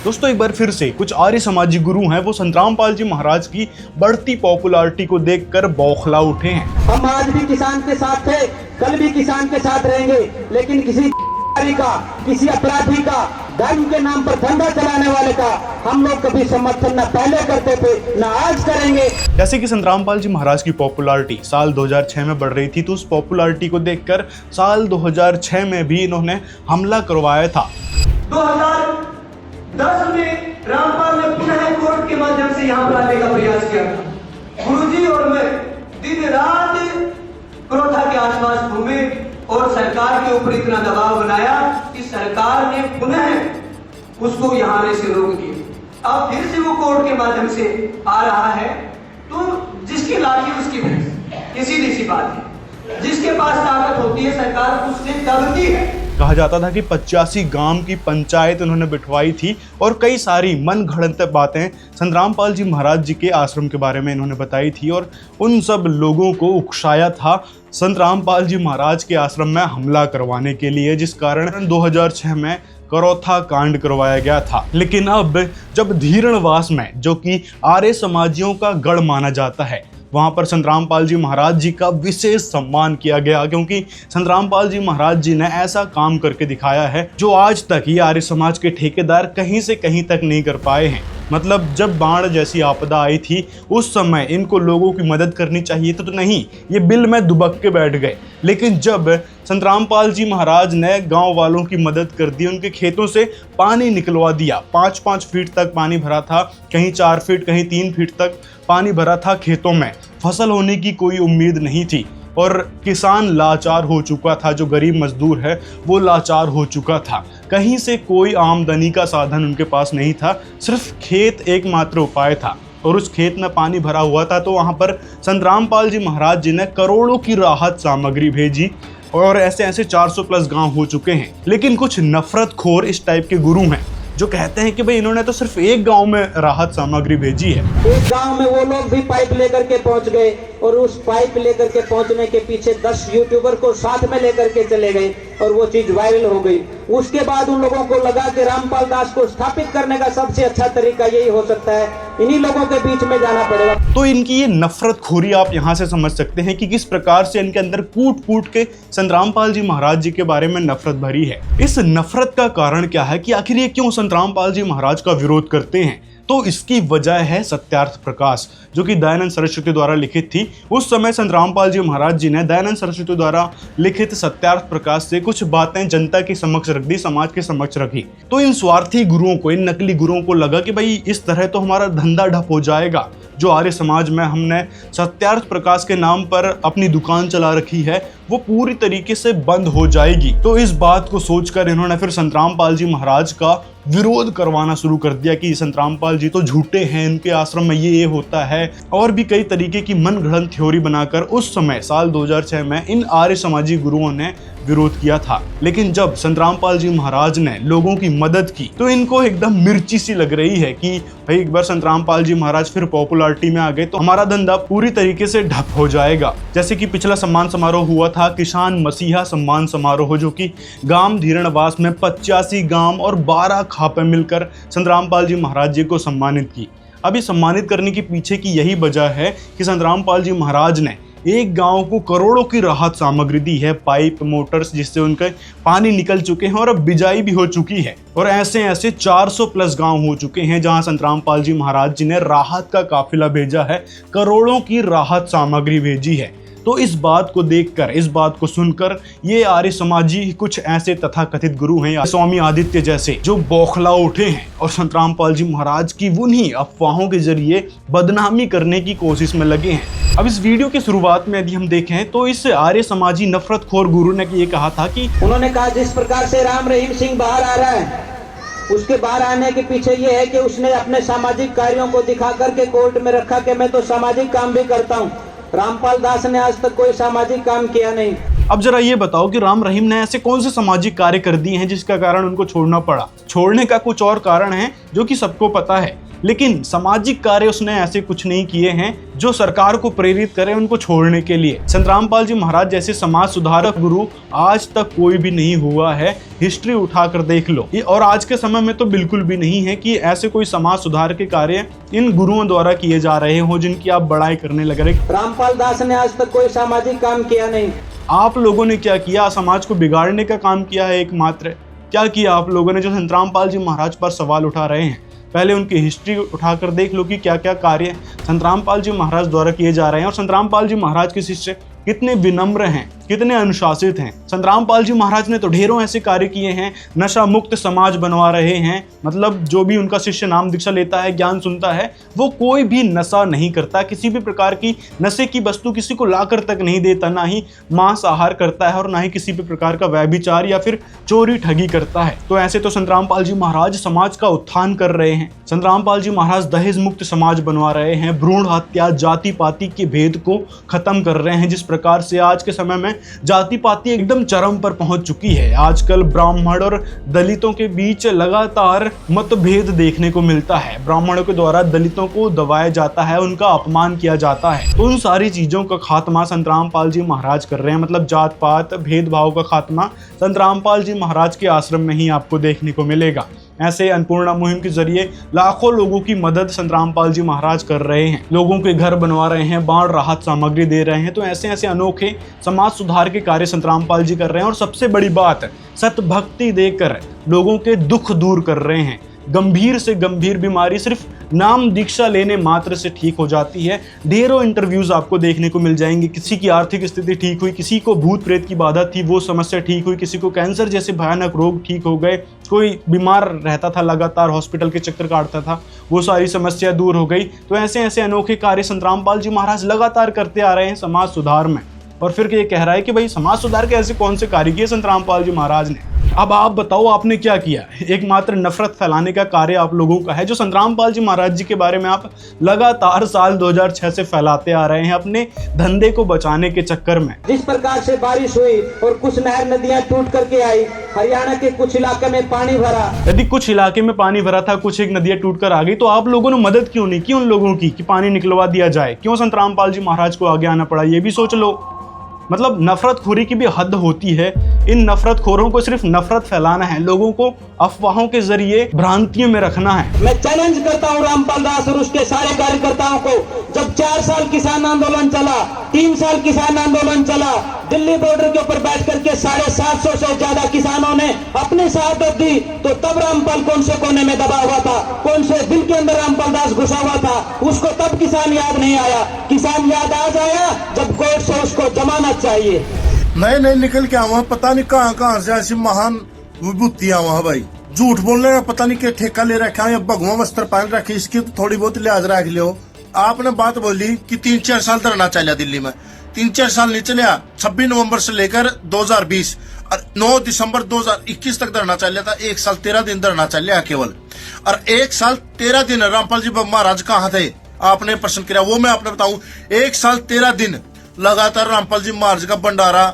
दोस्तों एक बार फिर से कुछ आर्य समाजी गुरु हैं, वो संतरामपाल जी महाराज की बढ़ती पॉपुलैरिटी को देखकर बौखला उठे हैं। हम आज भी किसान के साथ थे, कल भी किसान के साथ रहेंगे, लेकिन किसी अपराधी का, धर्म के नाम पर धंधा चलाने वाले का हम लोग कभी समर्थन न पहले करते थे न आज करेंगे। जैसे कि संतरामपाल जी महाराज की पॉपुलैरिटी साल 2006 में बढ़ रही थी, तो उस पॉपुलैरिटी को देखकर साल 2006 में भी इन्होंने हमला करवाया था। 2010 में रामपाल ने पुनः कोर्ट के माध्यम से यहाँ पर आने का प्रयास किया था। गुरुजी और मैं दिन रात क्रोधा के आसपास घूमे और सरकार के ऊपर इतना दबाव बनाया कि सरकार ने पुनः उसको यहाँ आने से रोक दिया। अब फिर से वो कोर्ट के माध्यम से आ रहा है, तो जिसकी लाठी उसकी भैंस, सीधी सी बात है। जिसके पास ताकत होती है सरकार उससे दबती है। कहा जाता था कि 85 गांव की पंचायत उन्होंने बिठवाई थी और कई सारी मन घड़ंत बातें संतरामपाल जी महाराज जी के आश्रम के बारे में इन्होंने बताई थी और उन सब लोगों को उकसाया था संतरामपाल जी महाराज के आश्रम में हमला करवाने के लिए, जिस कारण 2006 में करौथा कांड करवाया गया था। लेकिन अब जब धीरणवास में, जो कि आर्य समाजियों का गढ़ माना जाता है, वहाँ पर संतरामपाल जी महाराज जी का विशेष सम्मान किया गया, क्योंकि संतरामपाल जी महाराज जी ने ऐसा काम करके दिखाया है जो आज तक ये आर्य समाज के ठेकेदार कहीं से कहीं तक नहीं कर पाए हैं। मतलब जब बाढ़ जैसी आपदा आई थी उस समय इनको लोगों की मदद करनी चाहिए तो नहीं, ये बिल में दुबक के बैठ गए। लेकिन जब संतरामपाल जी महाराज ने गांव वालों की मदद कर दी, उनके खेतों से पानी निकलवा दिया, 5-5 फीट तक पानी भरा था, कहीं 4 फीट कहीं 3 फीट तक पानी भरा था खेतों में, फसल होने की कोई उम्मीद नहीं थी और किसान लाचार हो चुका था, जो गरीब मजदूर है वो लाचार हो चुका था। कहीं से कोई आमदनी का साधन उनके पास नहीं था, सिर्फ खेत एकमात्र उपाय था और उस खेत में पानी भरा हुआ था। तो वहाँ पर संतरामपाल जी महाराज जी ने करोड़ों की राहत सामग्री भेजी और ऐसे 400 प्लस गांव हो चुके हैं। लेकिन कुछ नफरतखोर इस टाइप के गुरु हैं जो कहते हैं कि भाई इन्होंने तो सिर्फ एक गांव में राहत सामग्री भेजी है। एक गांव में वो लोग भी पाइप लेकर के पहुंच गए और उस पाइप लेकर के पहुंचने के पीछे 10 यूट्यूबर को साथ में लेकर के चले गए और वो चीज वायरल हो गई। उसके बाद उन लोगों को लगा कि रामपाल दास को स्थापित करने का सबसे अच्छा तरीका यही हो सकता है, इन्हीं लोगों के बीच में जाना पड़ेगा। तो इनकी ये नफरतखोरी आप यहाँ से समझ सकते हैं कि किस प्रकार से इनके अंदर कूट के संतरामपाल जी महाराज जी के बारे में नफरत भरी है। इस नफरत का कारण क्या है कि आखिर ये क्यों संतरामपाल जी महाराज का विरोध करते हैं? तो इसकी वजह है सत्यार्थ प्रकाश, जो कि दयानंद सरस्वती द्वारा लिखित थी। उस समय संतरामपाल जी महाराज जी ने दयानंद सरस्वती द्वारा लिखित सत्यार्थ प्रकाश से कुछ बातें जनता के समक्ष रख दी, समाज के समक्ष रखी। तो इन स्वार्थी गुरुओं को, इन नकली गुरुओं को लगा कि भाई इस तरह तो हमारा धंधा ठप हो जाएगा। जो आर्य समाज में हमने सत्यार्थ प्रकाश के नाम पर अपनी दुकान चला रखी है वो पूरी तरीके से बंद हो जाएगी। तो इस बात को सोचकर इन्होंने फिर संतरामपाल जी महाराज का विरोध करवाना शुरू कर दिया कि संतरामपाल जी तो झूठे हैं, इनके आश्रम में ये होता है, और भी कई तरीके की मनगढ़ंत थ्योरी बनाकर उस समय साल 2006 में इन आर्य समाजी गुरुओं ने विरोध किया था। लेकिन जब संतरामपाल जी महाराज ने लोगों की मदद की तो इनको एकदम मिर्ची सी लग रही है कि भाई एक बार संतरामपाल जी महाराज फिर पॉपुलैरिटी में आ गए तो हमारा धंधा पूरी तरीके से ठप हो जाएगा। जैसे कि पिछला सम्मान समारोह हुआ था, किसान मसीहा सम्मान समारोह, जो कि गांव धीरणवास में 85 गांव और 12 खापें मिलकर संतरामपाल जी महाराज जी को सम्मानित की। अभी सम्मानित करने के पीछे की यही वजह है कि संतरामपाल जी महाराज ने एक गांव को करोड़ों की राहत सामग्री दी है, पाइप, मोटर्स, जिससे उनके पानी निकल चुके हैं और अब बिजाई भी हो चुकी है। और ऐसे 400 प्लस गांव हो चुके हैं जहां संतरामपाल जी महाराज जी ने राहत का काफिला भेजा है, करोड़ों की राहत सामग्री भेजी है। तो इस बात को देखकर, इस बात को सुनकर ये आर्य समाजी कुछ ऐसे तथाकथित गुरु हैं, स्वामी आदित्य जैसे, जो बौखला उठे हैं और संतरामपाल जी महाराज की उन्हीं अफवाहों के जरिए बदनामी करने की कोशिश में लगे हैं। अब इस वीडियो की शुरुआत में यदि हम देखें तो इस आर्य समाजी नफरतखोर गुरु ने ये कहा था कि उन्होंने कहा जिस प्रकार से राम रहीम सिंह बाहर आ रहा है, उसके बाहर आने के पीछे ये है कि उसने अपने सामाजिक कार्यों को दिखा करके कोर्ट में रखा कि मैं तो सामाजिक काम भी करता हूँ। रामपाल दास ने आज तक कोई सामाजिक काम किया नहीं। अब जरा ये बताओ कि राम रहीम ने ऐसे कौन से सामाजिक कार्य कर दिए हैं जिसका कारण उनको छोड़ना पड़ा? छोड़ने का कुछ और कारण है जो कि सबको पता है। लेकिन सामाजिक कार्य उसने ऐसे कुछ नहीं किए हैं जो सरकार को प्रेरित करे उनको छोड़ने के लिए। संत रामपाल जी महाराज जैसे समाज सुधारक गुरु आज तक कोई भी नहीं हुआ है, हिस्ट्री उठाकर देख लो। और आज के समय में तो बिल्कुल भी नहीं है कि ऐसे कोई समाज सुधार के कार्य इन गुरुओं द्वारा किए जा रहे हो जिनकी आप बड़ाई करने लग रहे। रामपाल दास ने आज तक कोई सामाजिक काम किया नहीं। आप लोगों ने क्या किया? समाज को बिगाड़ने का काम किया है एकमात्र। क्या किया आप लोगों ने जो संत रामपाल जी महाराज पर सवाल उठा रहे हैं? पहले उनकी हिस्ट्री उठाकर देख लो कि क्या क्या कार्य संत रामपाल जी महाराज द्वारा किए जा रहे हैं और संत रामपाल जी महाराज के शिष्य कितने विनम्र हैं, कितने अनुशासित हैं। संत रामपाल जी महाराज ने तो ढेरों ऐसे कार्य किए हैं, नशा मुक्त समाज बनवा रहे हैं। मतलब जो भी उनका शिष्य नाम दीक्षा लेता है, ज्ञान सुनता है, वो कोई भी नशा नहीं करता, किसी भी प्रकार की नशे की वस्तु किसी को लाकर तक नहीं देता, ना ही मांसाहार करता है और ना ही किसी भी प्रकार का व्यभिचार या फिर चोरी ठगी करता है। तो ऐसे तो संत रामपाल जी महाराज समाज का उत्थान कर रहे हैं। संत रामपाल जी महाराज दहेज मुक्त समाज बनवा रहे हैं, भ्रूण हत्या, जाति पाति के भेद को खत्म कर रहे हैं। जिस प्रकार से आज के समय में जाति पाति एकदम चरम पर पहुंच चुकी है। आजकल ब्राह्मण और दलितों के बीच लगातार मतभेद देखने को मिलता है। ब्राह्मणों के द्वारा दलितों को दबाया जाता है, उनका अपमान किया जाता है। तो उन सारी चीजों का खात्मा संत रामपाल जी महाराज कर रहे हैं। मतलब जात पात भेदभाव का खात्मा संत रामपाल जी महाराज के आश्रम में ही आपको देखने को मिलेगा। ऐसे अन्नपूर्णा मुहिम के जरिए लाखों लोगों की मदद संत रामपाल जी महाराज कर रहे हैं, लोगों के घर बनवा रहे हैं, बाढ़ राहत सामग्री दे रहे हैं। तो ऐसे ऐसे अनोखे समाज सुधार के कार्य संत रामपाल जी कर रहे हैं। और सबसे बड़ी बात, सत भक्ति देकर लोगों के दुख दूर कर रहे हैं। गंभीर से गंभीर बीमारी सिर्फ नाम दीक्षा लेने मात्र से ठीक हो जाती है। ढेरों इंटरव्यूज आपको देखने को मिल जाएंगे। किसी की आर्थिक स्थिति ठीक हुई, किसी को भूत प्रेत की बाधा थी वो समस्या ठीक हुई, किसी को कैंसर जैसे भयानक रोग ठीक हो गए, कोई बीमार रहता था लगातार हॉस्पिटल के चक्कर काटता था, वो सारी समस्या दूर हो गई। तो ऐसे ऐसे अनोखे कार्य संत रामपाल जी महाराज लगातार करते आ रहे हैं समाज सुधार में। और फिर ये कह रहा है कि भाई समाज सुधार के ऐसे कौन से कार्य किए संत रामपाल जी महाराज ने? अब आप बताओ आपने क्या किया? एकमात्र नफरत फैलाने का कार्य आप लोगों का है, जो संत रामपाल जी महाराज जी के बारे में आप लगातार साल 2006 से फैलाते आ रहे हैं अपने धंधे को बचाने के चक्कर में। जिस प्रकार से बारिश हुई और कुछ नहर नदियां टूट करके आई, हरियाणा के कुछ इलाके में पानी भरा। यदि कुछ इलाके में पानी भरा था, कुछ एक नदियां टूट कर आ गई, तो आप लोगों ने मदद क्यों नहीं की उन लोगों की कि पानी निकलवा दिया जाए? क्यों संत रामपाल जी महाराज को आगे आना पड़ा? ये भी सोच लो। मतलब नफरतखोरी की भी हद होती है। इन नफरतखोरों को सिर्फ नफरत फैलाना है, लोगों को अफवाहों के जरिए भ्रांतियों में रखना है। मैं चैलेंज करता हूं रामपाल दास और उसके सारे कार्यकर्ताओं को। जब 4 साल किसान आंदोलन चला, 3 साल किसान आंदोलन चला, दिल्ली बॉर्डर के ऊपर बैठ करके 750 से ज्यादा किसानों ने अपनी शहादत दी, तो तब रामपाल कौन से कोने में दबा हुआ था, कौन से दिल के अंदर रामपाल दास घुसा हुआ था? उसको तब किसान याद नहीं आया। किसान याद आज आया जब कोर्ट से उसको जमानत चाहिए। नए निकल के आवा, पता नहीं कहाँ से ऐसी महान विभूति आवा भाई। झूठ बोलने का पता नहीं क्या ठेका ले रखा है या भगवा वस्त्र पहन रखे, इसकी तो थोड़ी बहुत लिहाज रख लियो। आपने बात बोली कि 3-4 साल धरना चला दिल्ली में। 3-4 साल नहीं चलिया। 26 नवंबर से लेकर 2020 और 9 दिसंबर 2021 तक धरना चल था। 1 साल 13 दिन धरना चल केवल। और 1 साल 13 दिन रामपाल जी महाराज कहाँ थे? आपने प्रश्न किया, वो मैं आपने बताऊं। 1 साल 13 दिन लगातार रामपाल जी महाराज का भंडारा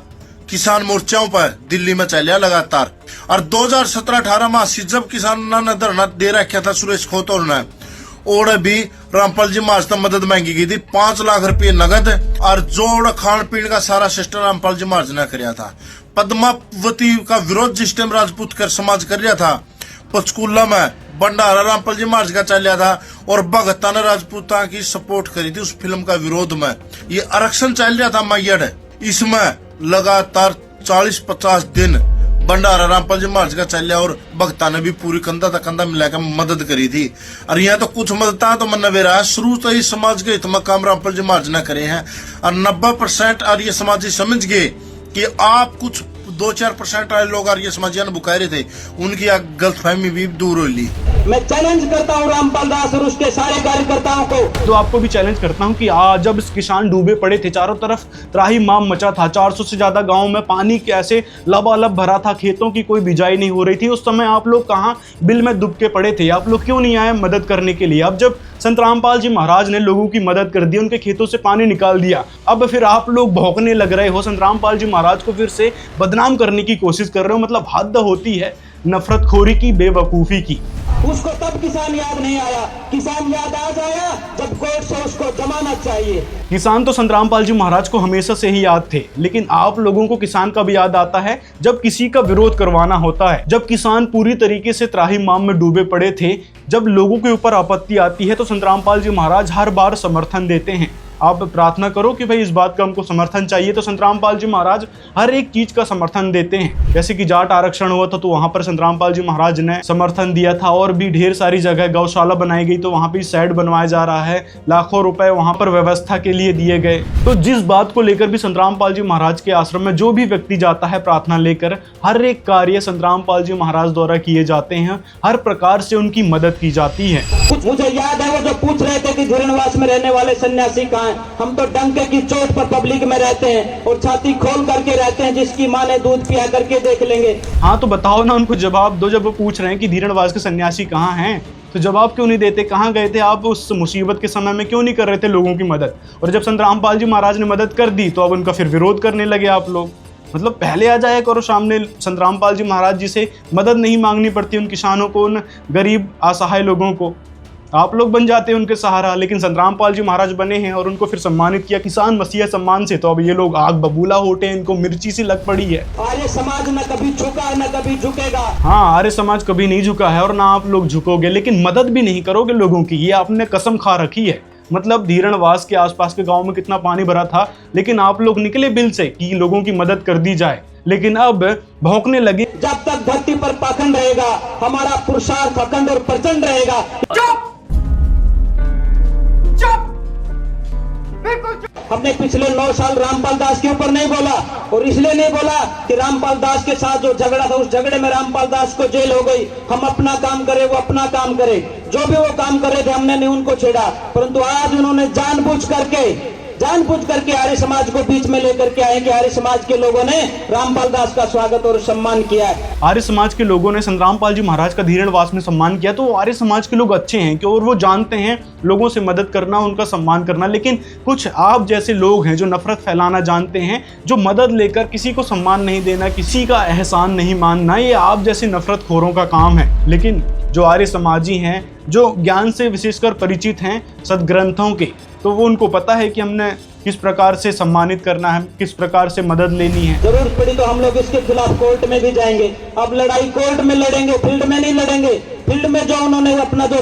किसान मोर्चाओं पर दिल्ली में चलिया लगातार। और 2017-18 में जब किसानों ने धरना दे रखा था सुरेश खोतौर ने, और भी रामपाल जी महाराज तक मदद मांगी गई थी। 5 लाख रुपए नगद और जोड़ खान पीन का सारा सिस्टम रामपाल जी महाराज ने कराया था। पद्मावती का विरोध जिस टाइम राजपूत कर समाज कर रहा था, पंचकूला में भंडारा रामपाल जी महाराज का चल रहा था और भगता ने राजपूता की सपोर्ट करी थी उस फिल्म का विरोध में। ये आरक्षण चल रहा था मैयड, इसमें लगातार 40-50 दिन भंडारा रामपाल जी महाराज का चल रहा और भगता ने भी पूरी कंधा तक कंधा मिलाकर मदद करी थी। और यहाँ तो कुछ मदद तो मन नवेरा है, शुरू से ही समाज के हित में काम रामपाल जी महाराज ने करे हैं। और 90% और ये समाज समझ गए कि आप कुछ 2-4% वाले लोग और ये समाजियान बुकारे थे, उनकी गलतफहमी भी दूर हो ली। मैं चैलेंज करता हूं रामपाल दास और उसके सारे कार्यकर्ताओं को। तो आपको भी चैलेंज करता हूं कि जब किसान डूबे पड़े थे, चारों तरफ त्राही माम मचा था, 400 से ज्यादा गांवों में पानी कैसे लबालब भरा था, खेतों की कोई बिजाई नहीं हो रही थी, उस समय आप लोग कहां बिल में दुबके पड़े थे? आप लोग क्यों नहीं आए मदद करने के लिए? अब जब संत रामपाल जी महाराज ने लोगों की मदद कर दी, उनके खेतों से पानी निकाल दिया, अब फिर आप लोग भौंकने लग रहे हो, संत रामपाल जी महाराज को फिर से बदनाम करने की कोशिश कर रहे हो। मतलब हद होती है नफरतखोरी की, बेवकूफ़ी की। उसको तब किसान याद नहीं आया। किसान याद आज आया जब कोर्ट से उसको जमानत चाहिए। किसान तो संतरामपाल जी महाराज को हमेशा से ही याद थे, लेकिन आप लोगों को किसान कब याद आता है? जब किसी का विरोध करवाना होता है। जब किसान पूरी तरीके से त्राहिमाम में डूबे पड़े थे, जब लोगों के ऊपर आपत्ति आती है तो संतरामपाल जी महाराज हर बार समर्थन देते हैं। आप प्रार्थना करो कि भाई इस बात का हमको समर्थन चाहिए, तो संतरामपाल जी महाराज हर एक चीज का समर्थन देते हैं। जैसे कि जाट आरक्षण हुआ था तो वहां पर संतरामपाल जी महाराज ने समर्थन दिया था, और भी ढेर सारी जगह गौशाला बनाई गई तो वहां पर शेड बनवाया जा रहा है, लाखों रुपए वहां पर व्यवस्था के लिए दिए गए। तो जिस बात को लेकर भी संतरामपाल जी महाराज के आश्रम में जो भी व्यक्ति जाता है प्रार्थना लेकर, हर एक कार्य संतरामपाल जी महाराज द्वारा किए जाते हैं, हर प्रकार से उनकी मदद की जाती है। मुझे याद है वो जो पूछ रहे थे कि धीरनवास में रहने वाले सन्यासी कहाँ हैं? हम तो डंके की चोट पर पब्लिक में रहते हैं और छाती खोल करके रहते हैं, जिसकी माँ ने दूध पिया करके देख लेंगे। हाँ तो बताओ ना, उनको जवाब दो। जब वो पूछ रहे हैं कि धीरनवास के सन्यासी कहाँ हैं, तो जवाब क्यों नहीं देते? कहाँ गए थे आप उस मुसीबत के समय में? क्यों नहीं कर रहे थे लोगों की मदद? और जब संतरामपाल जी महाराज ने मदद कर दी तो अब उनका फिर विरोध करने लगे आप लोग। मतलब पहले आ जाया करो सामने, संतरामपाल जी महाराज जी से मदद नहीं मांगनी पड़ती उन किसानों को, उन गरीब असहाय लोगों को। आप लोग बन जाते हैं उनके सहारा, लेकिन संतरामपाल जी महाराज बने हैं और उनको फिर सम्मानित किया किसान मसीहा सम्मान से। तो अब ये लोग आग बबूला होते हैं, इनको मिर्ची सी लग पड़ी है। आर्य समाज न कभी झुका न कभी झुकेगा। हाँ, आर्य समाज कभी नहीं झुका है और ना आप लोग झुकोगे, लेकिन मदद भी नहीं करोगे लोगों की, ये आपने कसम खा रखी है। मतलब धीरणवास के आसपास के गांव में कितना पानी भरा था, लेकिन आप लोग निकले बिल से कि लोगों की मदद कर दी जाए, लेकिन अब भौंकने लगे। जब तक धरती पर पाखंड रहेगा, हमारा पुरुषार्थ अखंड और प्रचंड रहेगा। हमने पिछले 9 साल रामपाल दास के ऊपर नहीं बोला, और इसलिए नहीं बोला कि रामपाल दास के साथ जो झगड़ा था उस झगड़े में रामपाल दास को जेल हो गई। हम अपना काम करे, वो अपना काम करे, जो भी वो काम कर रहे थे हमने नहीं उनको छेड़ा। परंतु आज उन्होंने जानबूझ करके आर्य समाज को बीच में लेकर के आए कि आर्य समाज के लोगों ने रामपाल दास का स्वागत और सम्मान किया है। आर्य समाज के लोगों ने संतरामपाल जी महाराज का धीरणवास में सम्मान किया, तो आर्य समाज के लोग अच्छे हैं कि और वो जानते हैं लोगों से मदद करना, उनका सम्मान करना। लेकिन कुछ आप जैसे लोग हैं जो नफरत फैलाना जानते हैं, जो मदद लेकर किसी को सम्मान नहीं देना, किसी का एहसान नहीं मानना, ये आप जैसे नफरतखोरों का काम है। लेकिन जो आर्य समाजी हैं, जो ज्ञान से विशेषकर परिचित हैं सदग्रंथों के, तो वो उनको पता है कि हमने किस प्रकार से सम्मानित करना है, किस प्रकार से मदद लेनी है। जरूरत पड़ी तो हम लोग इसके खिलाफ कोर्ट में भी जाएंगे। अब लड़ाई कोर्ट में लड़ेंगे, फील्ड में नहीं लड़ेंगे। फील्ड में जो उन्होंने अपना जो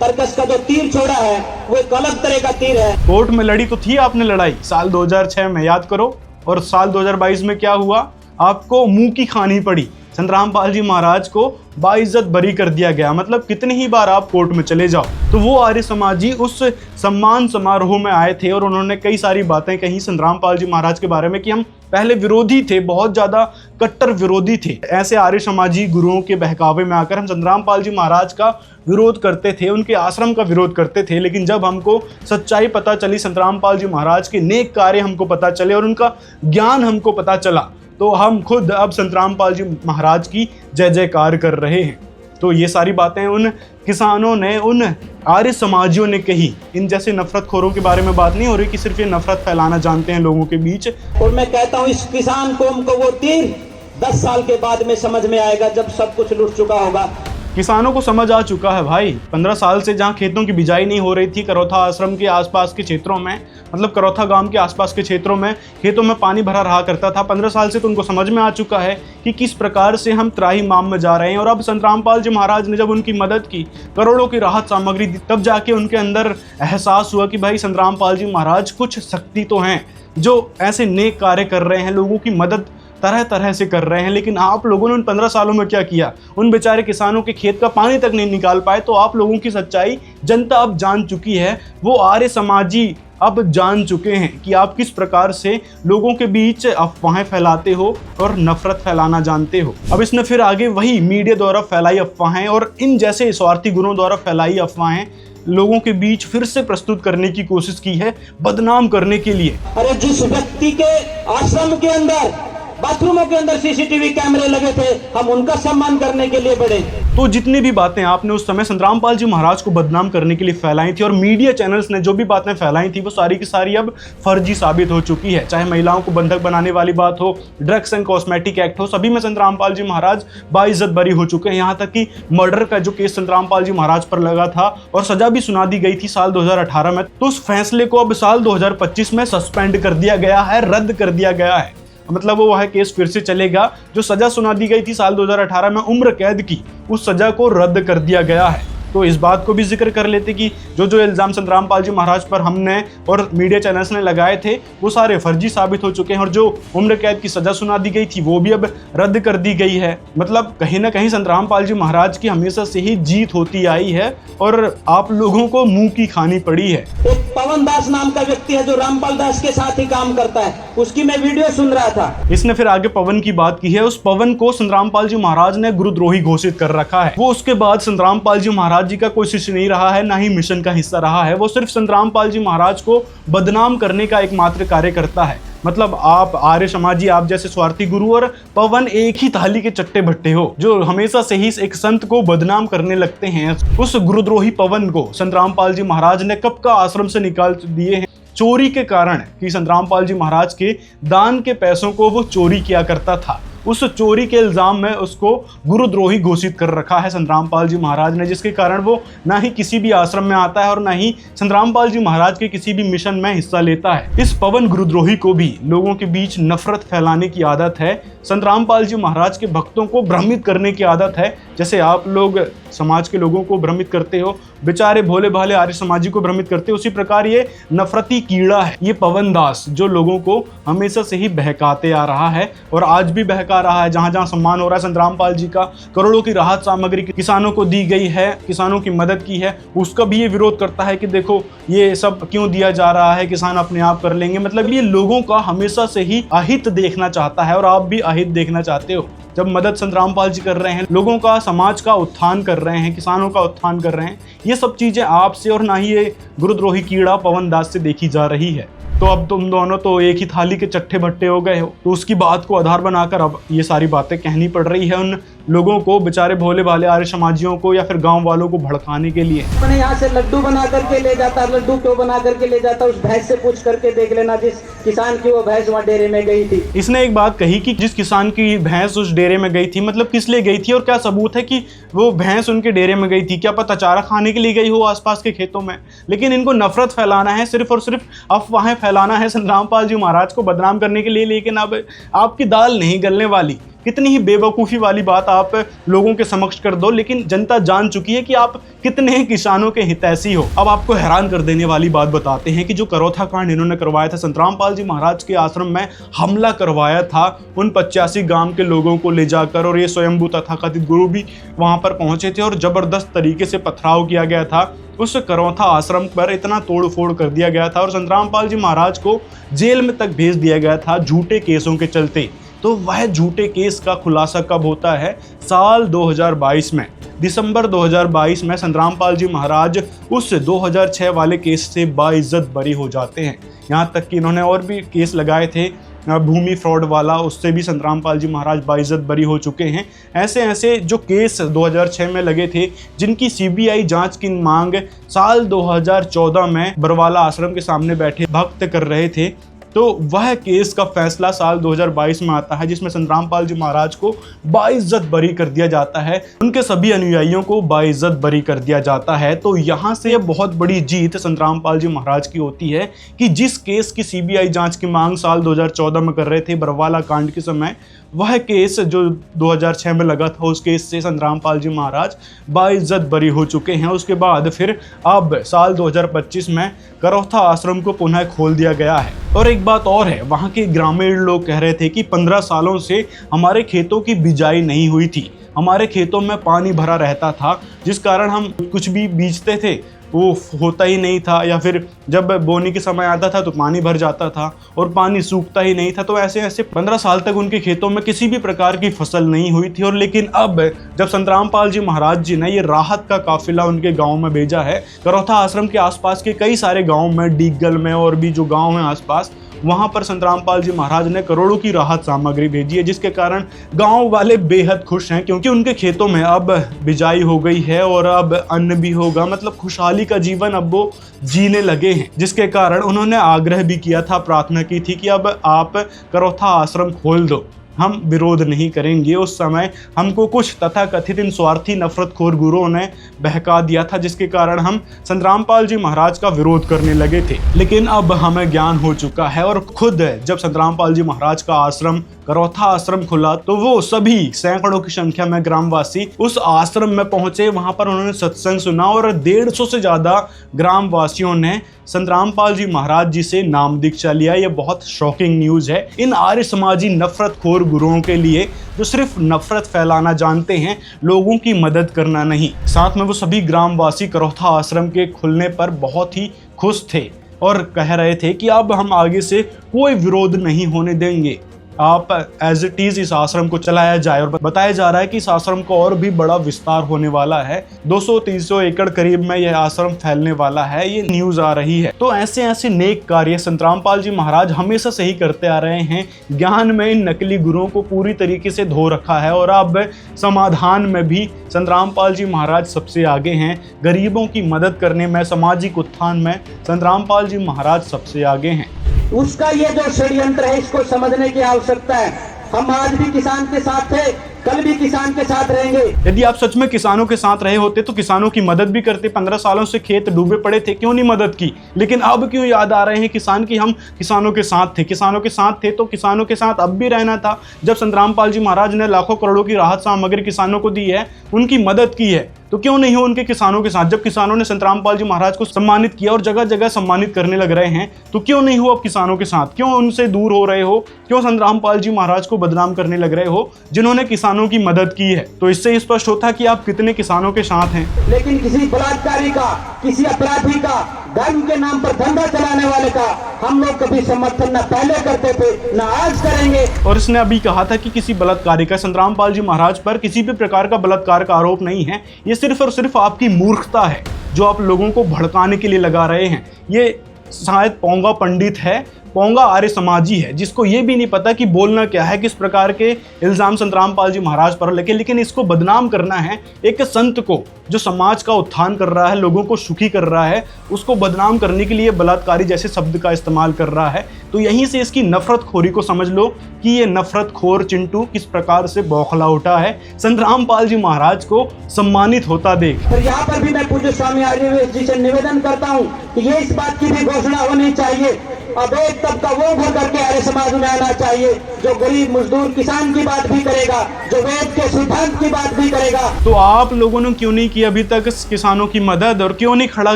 तर्कस का जो तीर छोड़ा है वो एक अलग तरह का तीर है। कोर्ट में लड़ी तो थी आपने लड़ाई साल 2006 में, याद करो। और साल 2022 में क्या हुआ? आपको मुंह की खानी पड़ी। संतरामपाल जी महाराज को बाइज्जत बरी कर दिया गया। मतलब कितनी ही बार आप कोर्ट में चले जाओ। तो वो आर्य समाजी उस सम्मान समारोह में आए थे और उन्होंने कई सारी बातें कही संतरामपाल जी महाराज के बारे में कि हम पहले विरोधी थे, बहुत ज़्यादा कट्टर विरोधी थे। ऐसे आर्य समाजी गुरुओं के बहकावे में आकर हम संतरामपाल जी महाराज का विरोध करते थे, उनके आश्रम का विरोध करते थे। लेकिन जब हमको सच्चाई पता चली, संतरामपाल जी महाराज के नेक कार्य हमको पता चले और उनका ज्ञान हमको पता चला, तो हम खुद अब संतरामपाल जी महाराज की जय जयकार कर रहे हैं। तो ये सारी बातें उन किसानों ने, उन आर्य समाजियों ने कही। इन जैसे नफरतखोरों के बारे में बात नहीं हो रही कि सिर्फ ये नफरत फैलाना जानते हैं लोगों के बीच। और मैं कहता हूँ इस किसान कौम को वो तीर 10 साल के बाद में समझ में आएगा, जब सब कुछ लुट चुका होगा। किसानों को समझ आ चुका है भाई। 15 साल से जहाँ खेतों की बिजाई नहीं हो रही थी, करौथा आश्रम के आसपास के क्षेत्रों में, मतलब करौथा गांव के आसपास के क्षेत्रों में खेतों में पानी भरा रहा करता था। 15 साल से तो उनको समझ में आ चुका है कि किस प्रकार से हम त्राहिमाम में जा रहे हैं। और अब संतरामपाल जी महाराज ने जब उनकी मदद की, करोड़ों की राहत सामग्री दी, तब जाके उनके अंदर एहसास हुआ कि भाई संतरामपाल जी महाराज कुछ शक्ति तो हैं, जो ऐसे नेक कार्य कर रहे हैं, लोगों की मदद तरह तरह से कर रहे हैं। लेकिन आप लोगों ने उन 15 सालों में क्या किया? उन बेचारे किसानों के खेत का पानी तक नहीं निकाल पाए। तो आप लोगों की सच्चाई जनता अब जान चुकी है। वो आर्य समाजी अब जान चुके हैं कि आप किस प्रकार से लोगों के बीच अफवाहें फैलाते हो और नफरत फैलाना जानते हो। अब इसने फिर आगे वही मीडिया द्वारा फैलाई अफवाहें और इन जैसे स्वार्थी गुरुओं द्वारा फैलाई अफवाहें लोगों के बीच फिर से प्रस्तुत करने की कोशिश की है, बदनाम करने के लिए। अरे जिस व्यक्ति के आश्रम के अंदर बाथरूमों के अंदर सीसीटीवी कैमरे लगे थे, हम उनका सम्मान करने के लिए बढ़े। तो जितनी भी बातें आपने उस समय संतरामपाल जी महाराज को बदनाम करने के लिए फैलाई थी और मीडिया चैनल्स ने जो भी बातें फैलाई थी वो सारी की सारी अब फर्जी साबित हो चुकी है। चाहे महिलाओं को बंधक बनाने वाली बात हो, ड्रग्स एंड कॉस्मेटिक एक्ट हो, सभी में संतरामपाल जी महाराज बाइज्जत बरी हो चुके हैं। यहाँ तक कि मर्डर का जो केस संतरामपाल जी महाराज पर लगा था और सजा भी सुना दी गई थी साल 2018 में, तो उस फैसले को अब साल 2025 में सस्पेंड कर दिया गया है, रद्द कर दिया गया है। मतलब वो वह केस फिर से चलेगा। जो सजा सुना दी गई थी साल 2018 में उम्र कैद की, उस सजा को रद्द कर दिया गया है। तो इस बात को भी जिक्र कर लेते कि जो इल्ज़ाम संतरामपाल जी महाराज पर हमने और मीडिया चैनल्स ने लगाए थे वो सारे फर्जी साबित हो चुके हैं और जो उम्र कैद की सजा सुना दी गई थी वो भी अब रद्द कर दी गई है। मतलब कहीं ना कहीं संतरामपाल जी महाराज की हमेशा से ही जीत होती आई है और आप लोगों को मुंह की खानी पड़ी है। एक पवन दास नाम का व्यक्ति है जो रामपाल दास के साथ ही काम करता है, उसकी मैं वीडियो सुन रहा था। इसने फिर आगे पवन की बात की है। उस पवन को संतरामपाल जी महाराज ने गुरुद्रोही घोषित कर रखा है। वो उसके बाद संतरामपाल जी महाराज जी का कोई शिष्य नहीं रहा है, ना ही मिशन का हिस्सा रहा है। वो सिर्फ संतरामपाल जी महाराज को बदनाम करने का एकमात्र कार्य करता है। मतलब आप आर्य समाजी, आप जैसे स्वार्थी गुरु और पवन एक ही थाली के चट्टे भट्टे हो जो हमेशा से ही एक संत को बदनाम करने लगते हैं। उस गुरुद्रोही पवन को संतरामपाल जी महाराज ने कब का आश्रम से निकाल दिए हैं चोरी के कारण कि संतरामपाल जी महाराज के दान के पैसों को वो चोरी किया करता था। उस चोरी के इल्जाम में उसको गुरुद्रोही घोषित कर रखा है संतरामपाल जी महाराज ने, जिसके कारण वो ना ही किसी भी आश्रम में आता है और ना ही संतरामपाल जी महाराज के किसी भी मिशन में हिस्सा लेता है। इस पवन गुरुद्रोही को भी लोगों के बीच नफरत फैलाने की आदत है। संतरामपाल जी महाराज के भक्तों को भ्रमित करने की आदत है। जैसे आप लोग समाज के लोगों को भ्रमित करते हो, बेचारे भोले भाले आर्य समाजी को भ्रमित करते हो, उसी प्रकार ये नफरती कीड़ा है ये पवन दास, जो लोगों को हमेशा से ही बहकाते आ रहा है और आज भी बहका रहा है। जहां जहां सम्मान हो रहा है संतरामपाल जी का, करोड़ों की राहत सामग्री किसानों को दी गई है, किसानों की मदद की है, उसका भी ये विरोध करता है कि देखो ये सब क्यों दिया जा रहा है, किसान अपने आप कर लेंगे। मतलब ये लोगों का हमेशा से ही अहित देखना चाहता है और आप भी अहित देखना चाहते हो। जब मदद संतरामपाल जी कर रहे हैं, लोगों का, समाज का उत्थान कर रहे हैं, किसानों का उत्थान कर रहे हैं, ये सब चीजें आपसे और ना ही ये गुरुद्रोही कीड़ा पवन दास से देखी जा रही है। तो अब तुम दोनों तो एक ही थाली के चट्टे भट्टे हो गए हो। तो उसकी बात को आधार बनाकर अब ये सारी बातें कहनी पड़ रही है उन लोगों को, बेचारे भोले भाले आर्य समाजियों को या फिर गांव वालों को भड़काने के लिए। मैंने यहाँ से लड्डू बना करके ले जाता, लड्डू क्यों बना करके ले जाता, उस भैंस से पूछ करके देख लेना जिस किसान की वो भैंस वहाँ डेरे में गई थी। इसने एक बात कही कि जिस किसान की भैंस उस डेरे में गई थी, मतलब किस लिए गई थी और क्या सबूत है कि वो भैंस उनके डेरे में गई थी? क्या पता चारा खाने के लिए गई हो आसपास के खेतों में। लेकिन इनको नफरत फैलाना है, सिर्फ और सिर्फ अफवाहें फैलाना है संतरामपाल जी महाराज को बदनाम करने के लिए। लेकिन अब आपकी दाल नहीं गलने वाली। कितनी ही बेवकूफ़ी वाली बात आप लोगों के समक्ष कर दो, लेकिन जनता जान चुकी है कि आप कितने किसानों के हितैषी हो। अब आपको हैरान कर देने वाली बात बताते हैं कि जो करौथा कांड इन्होंने करवाया था, संतरामपाल जी महाराज के आश्रम में हमला करवाया था उन 85 गांव के लोगों को ले जाकर, और ये स्वयंभू तथाकथित गुरु भी वहां पर पहुंचे थे और जबरदस्त तरीके से पथराव किया गया था। उस करौथा आश्रम पर इतना तोड़ फोड़ कर दिया गया था और संतरामपाल जी महाराज को जेल में तक भेज दिया गया था झूठे केसों के चलते। तो वह झूठे केस का खुलासा कब होता है? साल 2022 में, दिसंबर 2022 में संतरामपाल जी महाराज उस 2006 वाले केस से बाइज्जत बरी हो जाते हैं। यहाँ तक कि इन्होंने और भी केस लगाए थे, भूमि फ्रॉड वाला, उससे भी संतरामपाल जी महाराज बाइज्जत बरी हो चुके हैं। ऐसे ऐसे जो केस 2006 में लगे थे, जिनकी सीबीआई जांच की मांग साल 2014 में बरवाला आश्रम के सामने बैठे भक्त कर रहे थे, तो वह केस का फैसला साल 2022 में आता है, जिसमें संतरामपाल जी महाराज को बाइज्जत बरी कर दिया जाता है, उनके सभी अनुयायियों को बाइज्जत बरी कर दिया जाता है। तो यहाँ से बहुत बड़ी जीत संतरामपाल जी महाराज की होती है कि जिस केस की सीबीआई जांच की मांग साल 2014 में कर रहे थे बरवाला कांड के समय, वह केस जो 2006 में लगा था, उस केस से संतरामपाल जी महाराज बाइज्जत बरी हो चुके हैं। उसके बाद फिर अब साल 2025 में करौथा आश्रम को पुनः खोल दिया गया है। और एक बात और है, वहाँ के ग्रामीण लोग कह रहे थे कि 15 सालों से हमारे खेतों की बिजाई नहीं हुई थी, हमारे खेतों में पानी भरा रहता था, जिस कारण हम कुछ भी बीजते थे वो होता ही नहीं था, या फिर जब बोनी के समय आता था तो पानी भर जाता था और पानी सूखता ही नहीं था। तो ऐसे ऐसे 15 साल तक उनके खेतों में किसी भी प्रकार की फसल नहीं हुई थी। और लेकिन अब जब संतरामपाल जी महाराज जी ने ये राहत का काफिला उनके गांव में भेजा है, करौथा आश्रम के आसपास के कई सारे गाँव में, डीगल में और भी जो गाँव हैं आसपास, वहां पर संत रामपाल जी महाराज ने करोड़ों की राहत सामग्री भेजी है, जिसके कारण गांव वाले बेहद खुश हैं, क्योंकि उनके खेतों में अब बिजाई हो गई है और अब अन्न भी होगा। मतलब खुशहाली का जीवन अब वो जीने लगे हैं, जिसके कारण उन्होंने आग्रह भी किया था, प्रार्थना की थी कि अब आप करौथा आश्रम खोल दो, हम विरोध नहीं करेंगे। उस समय हमको कुछ तथाकथित इन स्वार्थी नफरतखोर गुरुओं ने बहका दिया था, जिसके कारण हम संत रामपाल जी महाराज का विरोध करने लगे थे। लेकिन अब हमें ज्ञान हो चुका है और खुद जब संत रामपाल जी महाराज का आश्रम करौथा आश्रम खुला तो वो सभी सैकड़ों की संख्या में ग्रामवासी उस आश्रम में पहुंचे। वहां पर उन्होंने सत्संग सुना और 150 से ज्यादा ग्रामवासियों ने संत रामपाल जी महाराज जी से नाम दीक्षा लिया। ये बहुत शॉकिंग न्यूज है इन आर्य समाजी नफरतखोर गुरुओं के लिए, जो सिर्फ नफरत फैलाना जानते हैं, लोगों की मदद करना नहीं। साथ में वो सभी ग्रामवासी करौथा आश्रम के खुलने पर बहुत ही खुश थे और कह रहे थे कि अब हम आगे से कोई विरोध नहीं होने देंगे, आप एज इट इज इस आश्रम को चलाया जाए। और बताया जा रहा है कि इस आश्रम को और भी बड़ा विस्तार होने वाला है, 200-300 एकड़ करीब में यह आश्रम फैलने वाला है, ये न्यूज आ रही है। तो ऐसे ऐसे नेक कार्य संत रामपाल जी महाराज हमेशा से ही करते आ रहे हैं। ज्ञान में इन नकली गुरुओं को पूरी तरीके से धो रखा है और अब समाधान में भी संत रामपाल जी महाराज सबसे आगे हैं। गरीबों की मदद करने में, सामाजिक उत्थान में संत रामपाल जी महाराज सबसे आगे हैं। उसका ये जो षड्यंत्र है, इसको समझने की आवश्यकता है। हम आज भी किसान के साथ थे, कल भी किसान के साथ रहेंगे। यदि आप सच में किसानों के साथ रहे होते तो किसानों की मदद भी करते। 15 सालों से खेत डूबे पड़े थे, क्यों नहीं मदद की? लेकिन अब क्यों याद आ रहे हैं किसान की हम किसानों के साथ थे? किसानों के साथ थे तो किसानों के साथ अब भी रहना था। जब संत रामपाल जी महाराज ने लाखों करोड़ों की राहत सामग्री किसानों को दी है, उनकी मदद की है, तो क्यों नहीं हो उनके किसानों के साथ? जब किसानों ने संत रामपाल जी महाराज को सम्मानित किया और जगह जगह सम्मानित करने लग रहे हैं, तो क्यों नहीं हो अब किसानों के साथ? क्यों उनसे दूर हो रहे हो? क्यों संत रामपाल जी महाराज को बदनाम करने लग रहे हो, जिन्होंने किसानों की मदद की है? तो इससे स्पष्ट होता है कि आप कितने किसानों के साथ हैं। लेकिन किसी बलात्कारी का, किसी अपराधी का, धर्म के नाम पर धंधा चलाने वाले का हम लोग कभी समर्थन न पहले करते थे, न आज करेंगे। और इसने अभी कहा था कि किसी बलात्कारी का, संत रामपाल जी महाराज पर किसी भी प्रकार का बलात्कार का आरोप नहीं है। ये सिर्फ और सिर्फ आपकी मूर्खता है जो आप लोगों को भड़काने के लिए लगा रहे हैं। ये शायद पोंगा पंडित है, पोंगा आर्य समाजी है, जिसको ये भी नहीं पता कि बोलना क्या है, किस प्रकार के इल्जाम संत रामपाल जी महाराज पर लगे। लेकिन इसको बदनाम करना है एक संत को जो समाज का उत्थान कर रहा है, लोगों को सुखी कर रहा है, उसको बदनाम करने के लिए बलात्कारी जैसे शब्द का इस्तेमाल कर रहा है। तो यहीं से इसकी नफरतखोरी को समझ लो कि ये नफरतखोर चिंटू किस प्रकार से बौखला उठा है संत रामपाल जी महाराज को सम्मानित होता देख। तो यहाँ पर भी मैं पूज्य स्वामी आर्यवेश जी से निवेदन करता हूँ कि ये इस बात की भी घोषणा होनी चाहिए, अब एक तबका वो भर करके आर्य समाज में आना चाहिए जो गरीब मजदूर किसान की बात भी करेगा, जो वेद के सिद्धांत की बात भी करेगा। तो आप लोगों ने क्यों नहीं किया अभी तक किसानों की मदद, और क्यों नहीं खड़ा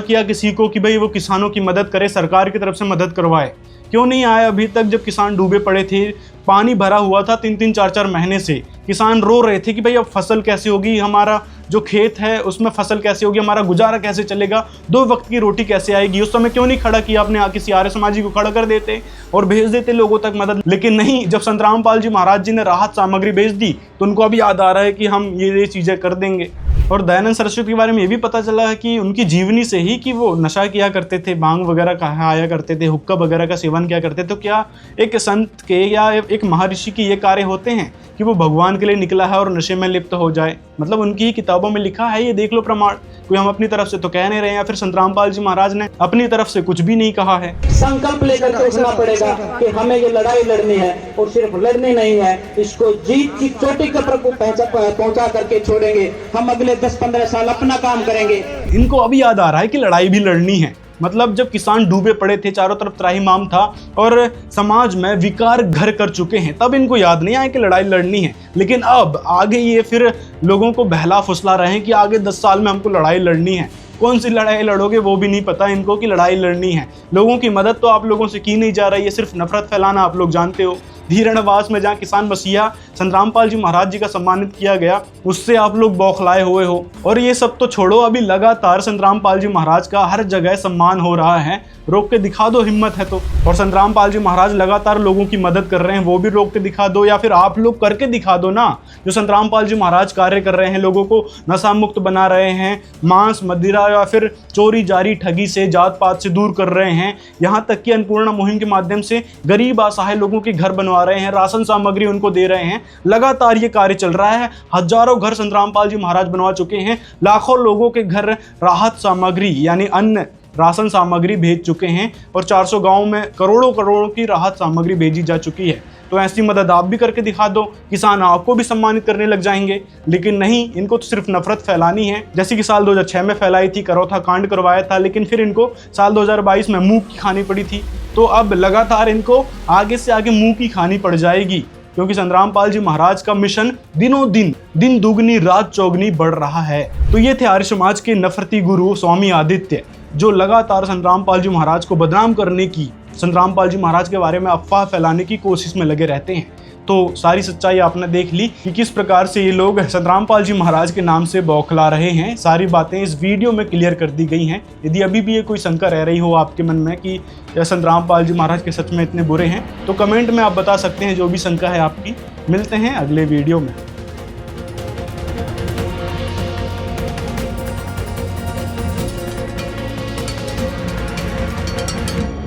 किया किसी को कि भाई वो किसानों की मदद करे, सरकार की तरफ से मदद करवाए? क्यों नहीं आए अभी तक? जब किसान डूबे पड़े थे, पानी भरा हुआ था 3-3, 4-4 महीने से, किसान रो रहे थे कि भाई अब फसल कैसे होगी, हमारा जो खेत है उसमें फसल कैसे होगी, हमारा गुजारा कैसे चलेगा, 2 वक्त की रोटी कैसे आएगी? उस समय क्यों नहीं खड़ा किया आपने? किसी आर्य समाजी को खड़ा कर देते और भेज देते लोगों तक मदद। लेकिन नहीं, जब संत रामपाल जी महाराज जी ने राहत सामग्री भेज दी तो उनको अभी याद आ रहा है कि हम ये चीजें कर देंगे। और दयानंद सरस्वती के बारे में ये भी पता चला है कि उनकी जीवनी से ही कि वो नशा किया करते थे, भांग वगैरह खाया करते थे, हुक्का वगैरह का सेवन किया करते थे। तो क्या एक संत के या एक महर्षि के ये कार्य होते हैं कि वो भगवान के लिए निकला है और नशे में लिप्त हो जाए? मतलब उनकी ही किताबों में लिखा है, ये देख लो प्रमाण। कोई हम अपनी तरफ से तो कह नहीं रहे हैं, या फिर संत रामपाल जी महाराज ने अपनी तरफ से कुछ भी नहीं कहा है। संकल्प लेकर के उठना पड़ेगा कि हमें ये लड़ाई लड़नी है, और सिर्फ लड़नी नहीं है, इसको जीत की चोटी पर पहुंचा करके छोड़ेंगे। हम अगले 10-15 साल अपना काम करेंगे। इनको अभी याद आ रहा है कि लड़ाई भी लड़नी है। मतलब जब किसान डूबे पड़े थे, चारों तरफ त्राहिमाम था और समाज में विकार घर कर चुके हैं, तब इनको याद नहीं आया कि लड़ाई लड़नी है। लेकिन अब आगे ये फिर लोगों को बहला फुसला रहे हैं कि आगे 10 साल में हमको लड़ाई लड़नी है। कौन सी लड़ाई लड़ोगे वो भी नहीं पता इनको कि लड़ाई लड़नी है। लोगों की मदद तो आप लोगों से की नहीं जा रही है, सिर्फ नफरत फैलाना आप लोग जानते हो। धीरणवास में जहाँ किसान मसीहा संतरामपाल जी महाराज जी का सम्मानित किया गया, उससे आप लोग बौखलाए हुए हो। और ये सब तो छोड़ो, अभी लगातार संतरामपाल जी महाराज का हर जगह सम्मान हो रहा है। रोक के दिखा दो हिम्मत है तो। और संतरामपाल जी महाराज लगातार लोगों की मदद कर रहे हैं, वो भी रोक के दिखा दो, या फिर आप लोग करके दिखा दो ना। जो संतरामपाल जी महाराज कार्य कर रहे हैं, लोगों को नशा मुक्त बना रहे हैं, मांस मदिरा या फिर चोरी जारी ठगी से, जात पात से दूर कर रहे हैं, यहाँ तक कि अन्नपूर्णा मुहिम के माध्यम से गरीब असहाय लोगों के घर बनवा रहे हैं, राशन सामग्री उनको दे रहे हैं। लगातार ये कार्य चल रहा है। हजारों घर संतरामपाल जी महाराज बनवा चुके हैं, लाखों लोगों के घर राहत सामग्री यानी अन्न राशन सामग्री भेज चुके हैं, और 400 गांवों में करोड़ों करोड़ों की राहत सामग्री भेजी जा चुकी है। तो ऐसी मदद आप भी करके दिखा दो, किसान आपको भी सम्मानित करने लग जाएंगे। लेकिन नहीं, इनको तो सिर्फ नफरत फैलानी है, जैसे कि साल 2006 में फैलाई थी, करौथा कांड करवाया था, लेकिन फिर इनको साल 2022 में मुंह की खानी पड़ी थी। तो अब लगातार इनको आगे से आगे मुंह की खानी पड़ जाएगी, क्योंकि संतरामपाल जी महाराज का मिशन दिनों दिन दुगनी रात चौगनी बढ़ रहा है। तो ये थे आर्य समाज के नफरती गुरु स्वामी आदित्य, जो लगातार संतरामपाल जी महाराज को बदनाम करने की, संतरामपाल जी महाराज के बारे में अफवाह फैलाने की कोशिश में लगे रहते हैं। तो सारी सच्चाई आपने देख ली कि किस प्रकार से ये लोग संतरामपाल जी महाराज के नाम से बौखला रहे हैं। सारी बातें इस वीडियो में क्लियर कर दी गई हैं। यदि अभी भी ये कोई शंका रह रही हो आपके मन में कि संतरामपाल जी महाराज के सच में इतने बुरे हैं, तो कमेंट में आप बता सकते हैं जो भी शंका है आपकी। मिलते हैं अगले वीडियो में।